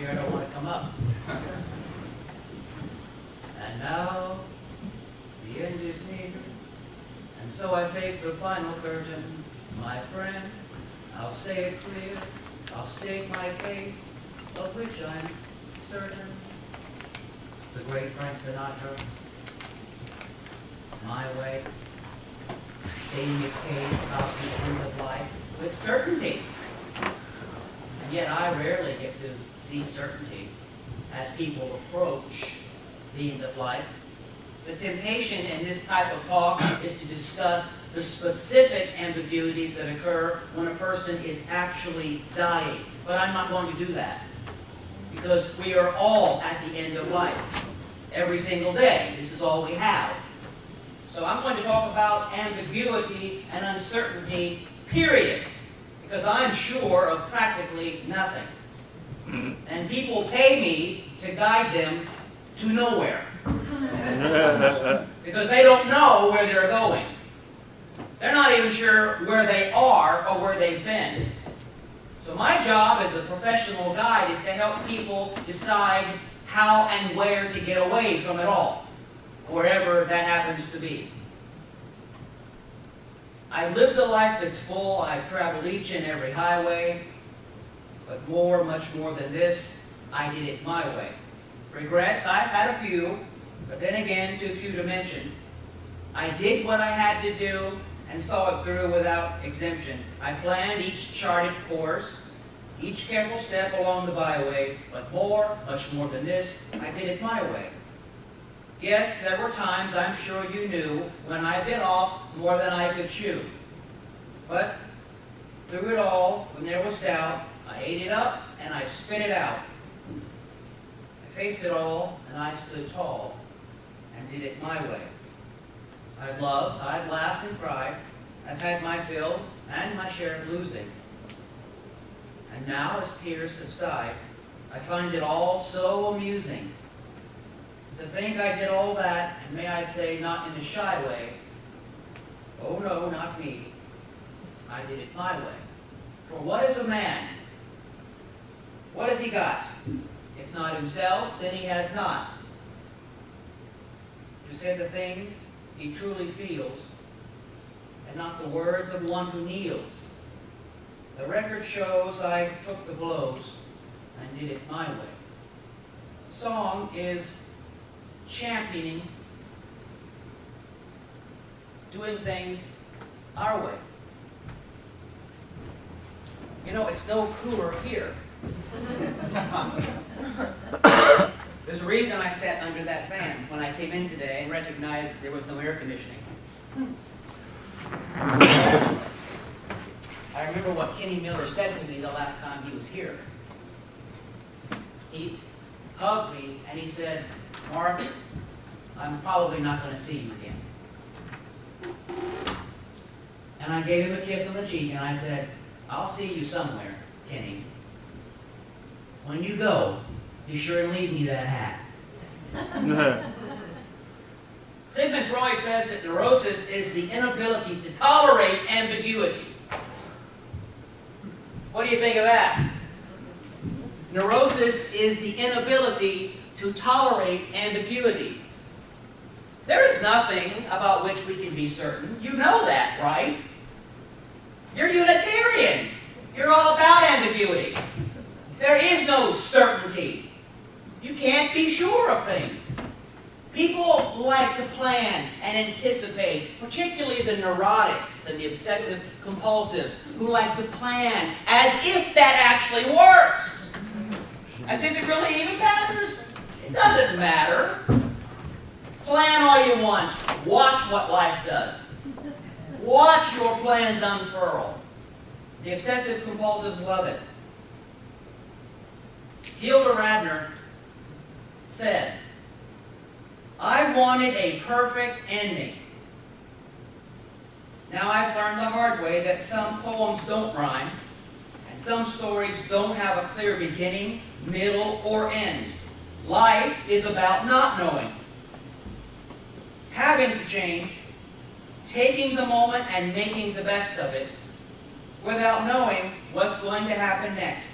here, I don't want to come up. And now, the end is near, and so I face the final curtain. My friend, I'll say it clear, I'll state my case, of which I'm certain. The great Frank Sinatra, my way, stating his case about the end of life with certainty. And yet I rarely get to see certainty as people approach the end of life. The temptation in this type of talk is to discuss the specific ambiguities that occur when a person is actually dying. But I'm not going to do that, because we are all at the end of life. Every single day. This is all we have. So I'm going to talk about ambiguity and uncertainty, period. Because I'm sure of practically nothing. And people pay me to guide them to nowhere. Because they don't know where they're going. They're not even sure where they are or where they've been. So my job as a professional guide is to help people decide how and where to get away from it all, wherever that happens to be. I've lived a life that's full. I've traveled each and every highway. But more, much more than this, I did it my way. Regrets, I've had a few, but then again, too few to mention. I did what I had to do and saw it through without exemption. I planned each charted course, each careful step along the byway, but more, much more than this, I did it my way. Yes, there were times, I'm sure you knew, when I bit off more than I could chew. But through it all, when there was doubt, I ate it up and I spit it out. I faced it all and I stood tall and did it my way. I've loved, I've laughed and cried, I've had my fill and my share of losing. And now, as tears subside, I find it all so amusing. To think I did all that, and may I say, not in a shy way. Oh no, not me. I did it my way. For what is a man? What has he got? If not himself, then he has not. To say the things he truly feels, and not the words of one who kneels. The record shows I took the blows and did it my way. Song is championing doing things our way. You know, it's no cooler here. There's a reason I sat under that fan when I came in today and recognized there was no air conditioning. I remember what Kenny Miller said to me the last time he was here. He hugged me and he said, "Mark, I'm probably not going to see you again." And I gave him a kiss on the cheek and I said, "I'll see you somewhere, Kenny. When you go, be sure and leave me that hat." Sigmund Freud says that neurosis is the inability to tolerate ambiguity. What do you think of that? Neurosis is the inability to tolerate ambiguity. There is nothing about which we can be certain. You know that, right? You're Unitarians. You're all about ambiguity. There is no certainty. You can't be sure of things. People like to plan and anticipate, particularly the neurotics and the obsessive compulsives, who like to plan as if that actually works. As if it really even matters. It doesn't matter. Plan all you want. Watch what life does. Watch your plans unfurl. The obsessive compulsives love it. Hilda Radner said, "I wanted a perfect ending. Now I've learned the hard way that some poems don't rhyme, and some stories don't have a clear beginning, middle, or end. Life is about not knowing. Having to change, taking the moment and making the best of it, without knowing what's going to happen next.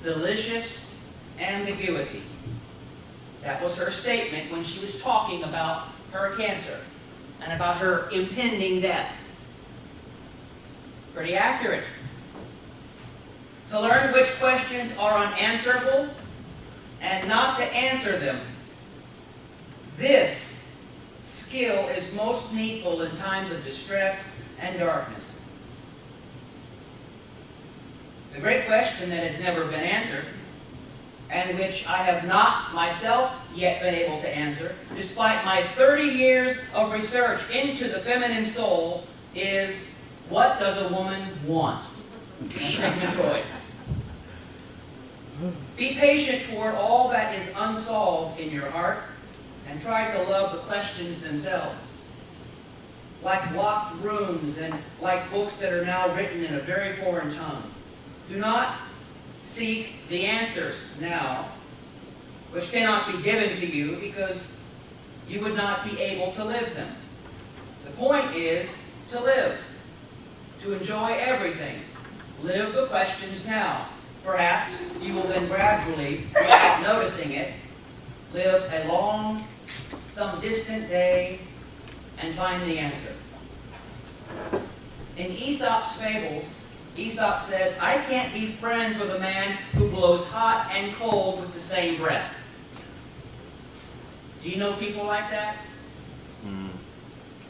Delicious ambiguity. That was her statement when she was talking about her cancer and about her impending death. Pretty accurate. To learn which questions are unanswerable and not to answer them. This skill is most needful in times of distress and darkness. The great question that has never been answered, and which I have not myself yet been able to answer, despite my 30 years of research into the feminine soul, is, what does a woman want? Sigmund Freud. Be patient toward all that is unsolved in your heart, and try to love the questions themselves. Like locked rooms and like books that are now written in a very foreign tongue. Do not seek the answers now, which cannot be given to you because you would not be able to live them. The point is to live, to enjoy everything. Live the questions now. Perhaps you will then gradually, without noticing it, live a long, some distant day and find the answer. In Aesop's fables, Aesop says, I can't be friends with a man who blows hot and cold with the same breath. Do you know people like that?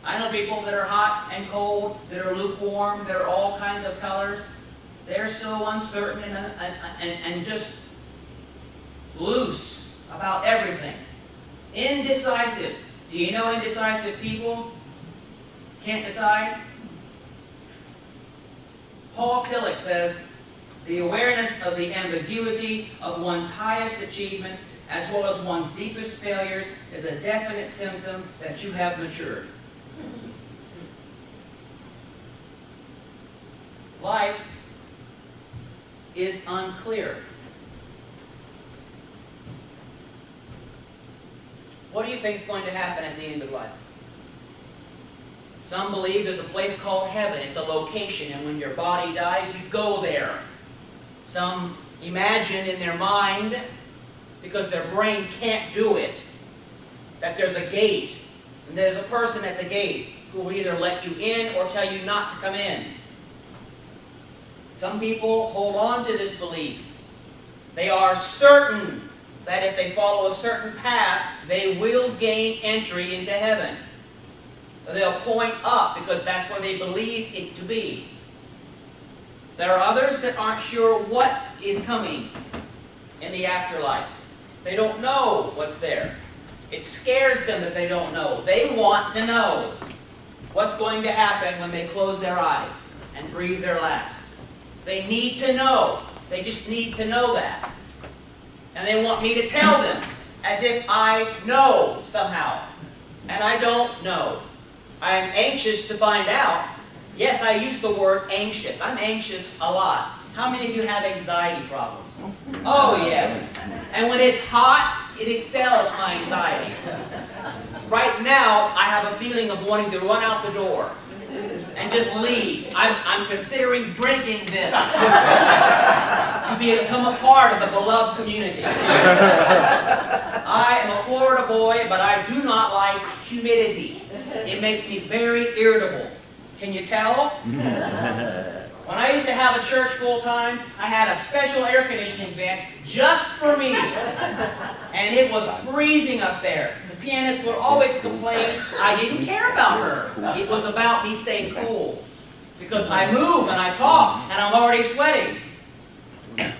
I know people that are hot and cold, that are lukewarm, that are all kinds of colors. They're so uncertain and just loose about everything. Indecisive. Do you know indecisive people? Can't decide? Paul Tillich says, the awareness of the ambiguity of one's highest achievements as well as one's deepest failures is a definite symptom that you have matured. Life is unclear. What do you think is going to happen at the end of life? Some believe there's a place called heaven. It's a location, and when your body dies, you go there. Some imagine in their mind, because their brain can't do it, that there's a gate, and there's a person at the gate who will either let you in or tell you not to come in. Some people hold on to this belief. They are certain that if they follow a certain path, they will gain entry into heaven. They'll point up because that's where they believe it to be. There are others that aren't sure what is coming in the afterlife. They don't know what's there. It scares them that they don't know. They want to know what's going to happen when they close their eyes and breathe their last. They need to know. They just need to know that. And they want me to tell them as if I know somehow. And I don't know. I am anxious to find out. Yes, I use the word anxious. I'm anxious a lot. How many of you have anxiety problems? Oh, yes. And when it's hot, it excels my anxiety. Right now, I have a feeling of wanting to run out the door and just leave. I'm considering drinking this to become a part of the beloved community. I am a Florida boy, but I do not like humidity. It makes me very irritable. Can you tell? When I used to have a church full time, I had a special air conditioning vent just for me. And it was freezing up there. The pianist would always complain I didn't care about her. It was about me staying cool. Because I move and I talk and I'm already sweating. And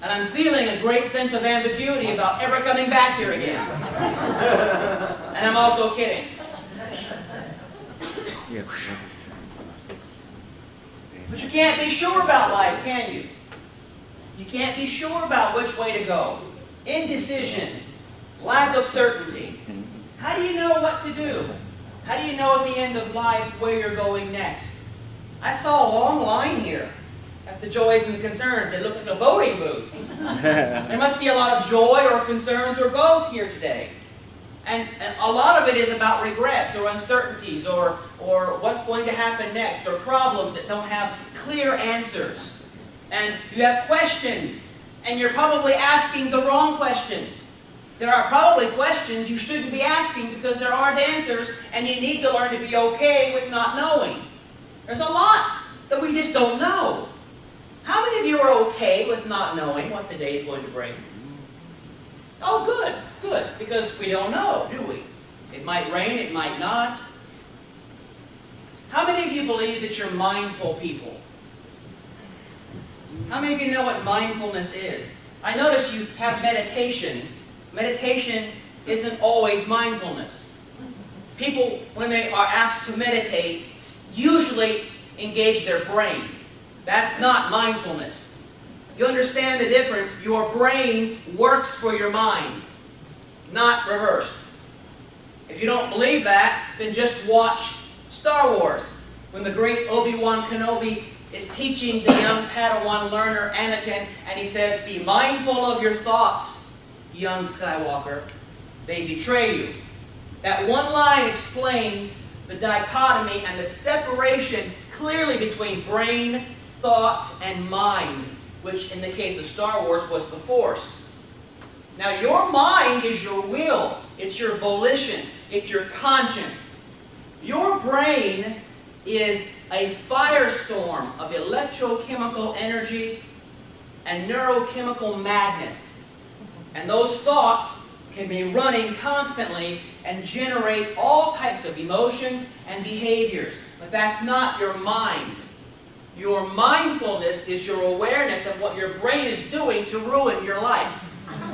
I'm feeling a great sense of ambiguity about ever coming back here again. And I'm also kidding. But you can't be sure about life, can you? You can't be sure about which way to go. Indecision, lack of certainty. How do you know what to do? How do you know at the end of life where you're going next? I saw a long line here at the Joys and Concerns. It looked like a voting booth. There must be a lot of joy or concerns or both here today. And a lot of it is about regrets or uncertainties or what's going to happen next or problems that don't have clear answers. And you have questions and you're probably asking the wrong questions. There are probably questions you shouldn't be asking because there aren't answers, and you need to learn to be okay with not knowing. There's a lot that we just don't know. How many of you are okay with not knowing what the day is going to bring? Oh, good, good, because we don't know, do we? It might rain, it might not. How many of you believe that you're mindful people? How many of you know what mindfulness is? I notice you have meditation. Meditation isn't always mindfulness. People, when they are asked to meditate, usually engage their brain. That's not mindfulness. You understand the difference? Your brain works for your mind, not reversed. If you don't believe that, then just watch Star Wars. When the great Obi-Wan Kenobi is teaching the young Padawan learner Anakin, and he says, "Be mindful of your thoughts, young Skywalker. They betray you." That one line explains the dichotomy and the separation clearly between brain, thoughts, and mind, which in the case of Star Wars was the Force. Now your mind is your will, it's your volition, it's your conscience. Your brain is a firestorm of electrochemical energy and neurochemical madness. And those thoughts can be running constantly and generate all types of emotions and behaviors. But that's not your mind. Your mindfulness is your awareness of what your brain is doing to ruin your life.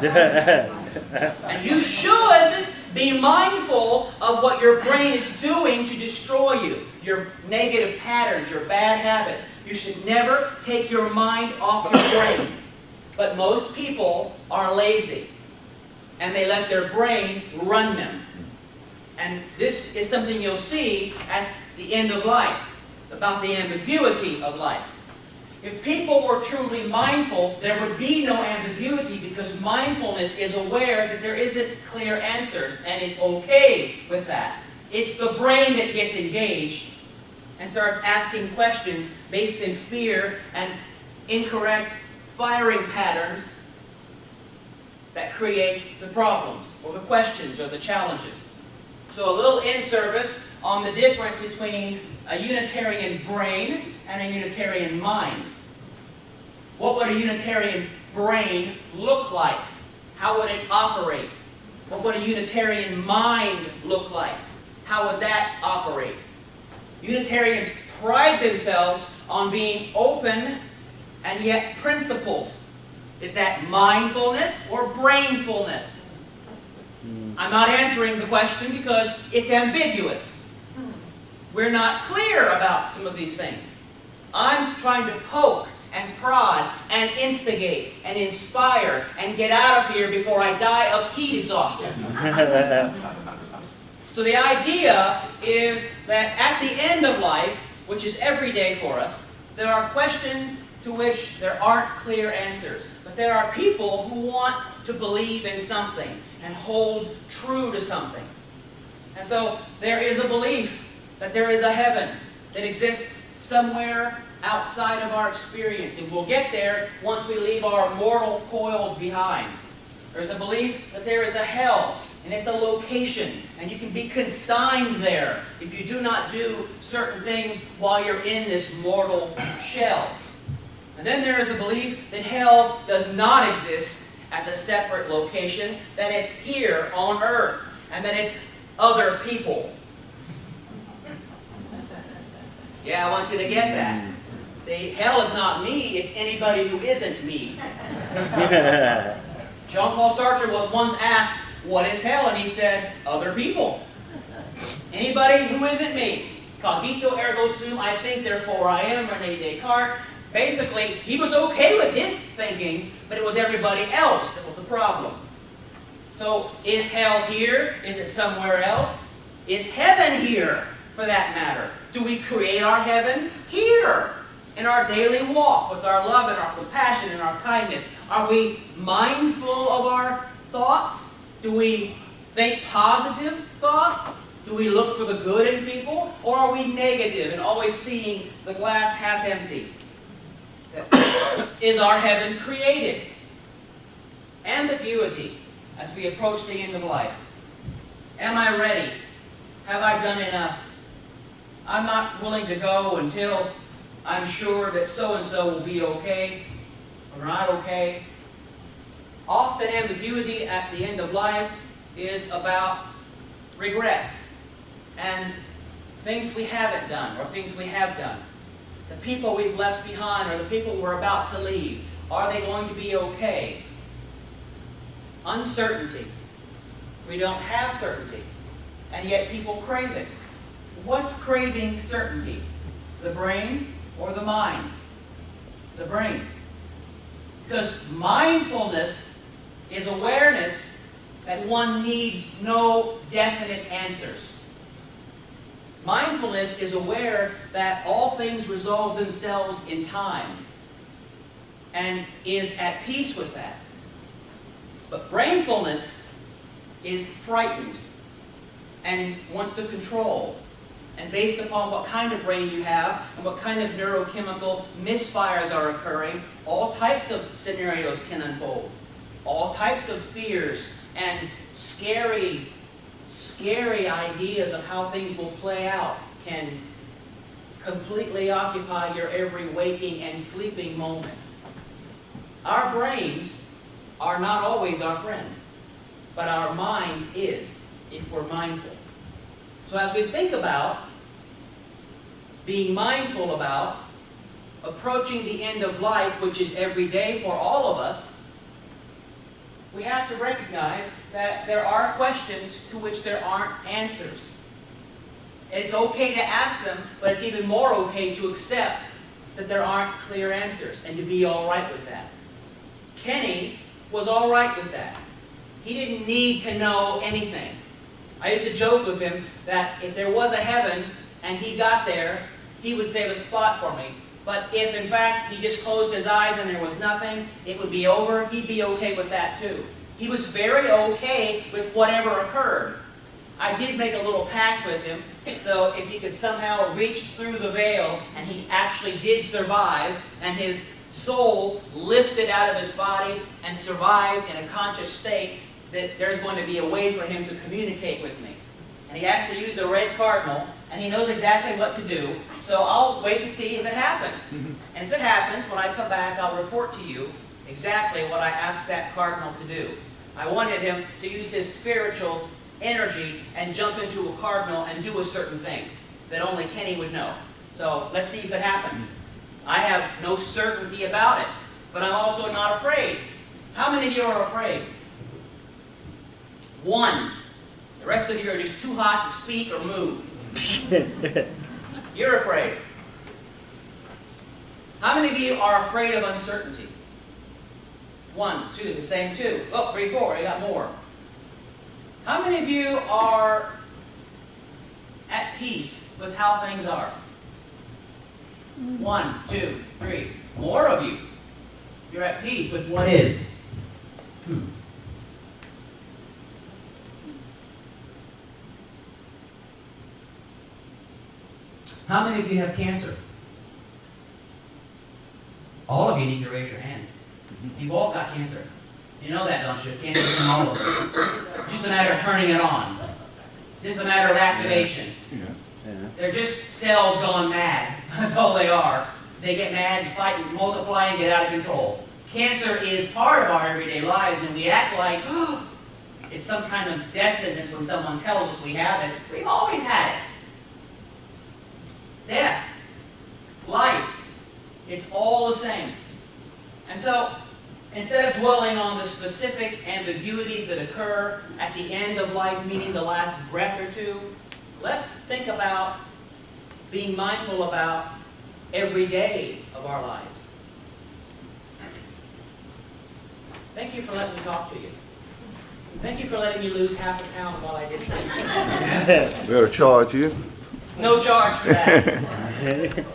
And you should be mindful of what your brain is doing to destroy you. Your negative patterns, your bad habits. You should never take your mind off your brain. But most people are lazy, and they let their brain run them. And this is something you'll see at the end of life, about the ambiguity of life. If people were truly mindful, there would be no ambiguity, because mindfulness is aware that there isn't clear answers and is okay with that. It's the brain that gets engaged and starts asking questions based in fear and incorrect firing patterns that creates the problems or the questions or the challenges. So a little in-service on the difference between a Unitarian brain and a Unitarian mind. What would a Unitarian brain look like? How would it operate? What would a Unitarian mind look like? How would that operate? Unitarians pride themselves on being open and yet principled. Is that mindfulness or brainfulness? I'm not answering the question because it's ambiguous. We're not clear about some of these things. I'm trying to poke and prod and instigate and inspire and get out of here before I die of heat exhaustion. So the idea is that at the end of life, which is every day for us, there are questions to which there aren't clear answers. But there are people who want to believe in something and hold true to something. And so there is a belief that there is a heaven that exists somewhere outside of our experience. And we'll get there once we leave our mortal coils behind. There's a belief that there is a hell, and it's a location, and you can be consigned there if you do not do certain things while you're in this mortal shell. And then there is a belief that hell does not exist as a separate location, that it's here on earth, and that it's other people. Yeah, I want you to get that. See, hell is not me, it's anybody who isn't me. Jean-Paul Sartre was once asked, "What is hell?" And he said, "Other people. Anybody who isn't me. Cogito ergo sum, I think, therefore I am," René Descartes. Basically, he was okay with his thinking, but it was everybody else that was the problem. So, is hell here? Is it somewhere else? Is heaven here, for that matter? Do we create our heaven here, in our daily walk, with our love and our compassion and our kindness? Are we mindful of our thoughts? Do we think positive thoughts? Do we look for the good in people? Or are we negative and always seeing the glass half empty? Is our heaven created? Ambiguity as we approach the end of life. Am I ready? Have I done enough? I'm not willing to go until I'm sure that so-and-so will be okay or not okay. Often ambiguity at the end of life is about regrets and things we haven't done or things we have done. The people we've left behind or the people we're about to leave, are they going to be okay? Uncertainty. We don't have certainty, and yet people crave it. What's craving certainty? The brain or the mind? The brain. Because mindfulness is awareness that one needs no definite answers. Mindfulness is aware that all things resolve themselves in time and is at peace with that. But brainfulness is frightened and wants to control. And based upon what kind of brain you have and what kind of neurochemical misfires are occurring, all types of scenarios can unfold. All types of fears and scary ideas of how things will play out can completely occupy your every waking and sleeping moment. Our brains are not always our friend, but our mind is, if we're mindful. So as we think about being mindful about approaching the end of life, which is every day for all of us, we have to recognize that there are questions to which there aren't answers. It's okay to ask them, but it's even more okay to accept that there aren't clear answers and to be all right with that. Kenny was all right with that. He didn't need to know anything. I used to joke with him that if there was a heaven and he got there, he would save a spot for me. But if, in fact, he just closed his eyes and there was nothing, it would be over, he'd be okay with that too. He was very okay with whatever occurred. I did make a little pact with him, so if he could somehow reach through the veil and he actually did survive, and his soul lifted out of his body and survived in a conscious state, that there's going to be a way for him to communicate with me. And he has to use a red cardinal, and he knows exactly what to do, so I'll wait and see if it happens. And if it happens, when I come back, I'll report to you exactly what I asked that cardinal to do. I wanted him to use his spiritual energy and jump into a cardinal and do a certain thing that only Kenny would know. So let's see if it happens. I have no certainty about it, but I'm also not afraid. How many of you are afraid? One. The rest of you are just too hot to speak or move. You're afraid. How many of you are afraid of uncertainty? 1, 2, the same 2. Oh, 3, 4, I got more. How many of you are at peace with how things are? 1, 2, 3. More of you. You're at peace with what is. How many of you have cancer? All of you need to raise your hands. You've all got cancer. You know that, don't you? Cancer is in all of us. Just a matter of turning it on. Just a matter of activation. They're just cells gone mad. That's all they are. They get mad, fight, and multiply, and get out of control. Cancer is part of our everyday lives, and we act like it's some kind of death sentence when someone tells us we have it. We've always had it. Death, life, it's all the same. And so, instead of dwelling on the specific ambiguities that occur at the end of life, meaning the last breath or two, let's think about being mindful about every day of our lives. Thank you for letting me talk to you. Thank you for letting me lose half a pound while I did something. Better charge you. No charge for that.